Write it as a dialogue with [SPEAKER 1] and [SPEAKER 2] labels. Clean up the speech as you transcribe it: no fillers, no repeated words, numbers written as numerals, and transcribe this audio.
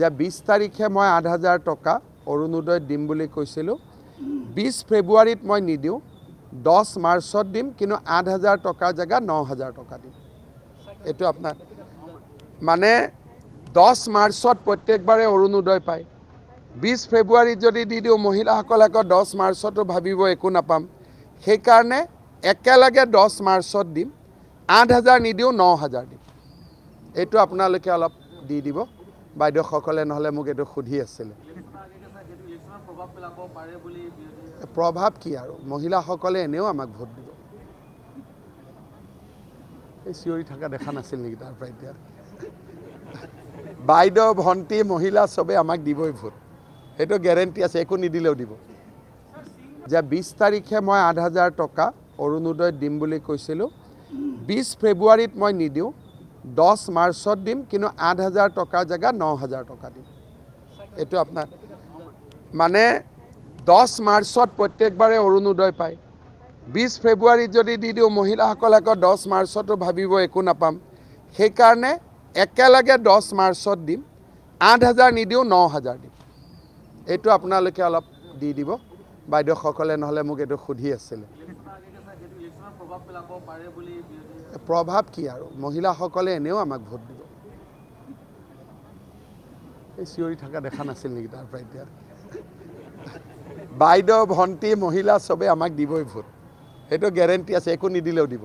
[SPEAKER 1] যে 20 তাৰিখে মই 8,000 টকা অৰুণোদয় দিম বুলি কৈছিলোঁ। 20 ফেব্ৰুৱাৰীত মই নিদিওঁ, 10 মাৰ্চত দিম, কিন্তু 8,000 টকাৰ জেগা 9,000 টকা দিম। এইটো আপোনাৰ মানে 10 মাৰ্চত প্ৰত্যেকবাৰে অৰুণোদয় পায়। 20 ফেব্ৰুৱাৰীত যদি দি দিওঁ, মহিলাসকলে আকৌ 10 মাৰ্চতো ভাবিব একো নাপাম। সেইকাৰণে একেলগে 10 মাৰ্চত দিম, 8,000 নিদিওঁ, 9,000 দিম। এইটো আপোনালোকে অলপ দি দিব। বাইদেউসকলে নহ'লে মোক এইটো সুধি আছিলে। প্ৰভাৱ কি আৰু মহিলাসকলে এনেও আমাক ভোট দিব। এই চিঞৰি থকা দেখা নাছিল নেকি তাৰ পৰা এতিয়া? বাইদেউ, ভণ্টি, মহিলা চবে আমাক দিবই ভোট, সেইটো গেৰেণ্টি আছে, একো নিদিলেও দিব। যে 20 তাৰিখে মই 8,000 টকা অৰুণোদয় দিম বুলি কৈছিলোঁ। 20 ফেব্ৰুৱাৰীত মই নিদিওঁ, 10 মাৰ্চত দিম, কিন্তু 8,000 টকাৰ জেগা 9,000 টকা দিম। এইটো আপোনাৰ মানে 10 মাৰ্চত প্ৰত্যেকবাৰে অৰুণোদয় পায়। 20 ফেব্ৰুৱাৰীত যদি দি দিওঁ, মহিলাসকলে আকৌ 10 মাৰ্চতো ভাবিব একো নাপাম। সেইকাৰণে একেলগে 10 মাৰ্চত দিম, 8,000 নিদিওঁ, 9,000 দিম। এইটো আপোনালোকে অলপ দি দিব। বাইদেউসকলে নহ'লে মোক এইটো সুধি আছিলে। প্ৰভাৱ কি আৰু মহিলাসকলে এনেও আমাক ভোট দিব। এই চিঞৰি থকা দেখা নাছিল নেকি তাৰ পৰা এতিয়া? বাইদেউ, ভণ্টি, মহিলা চবে আমাক দিবই ভোট, সেইটো গেৰেণ্টি আছে, একো নিদিলেও দিব।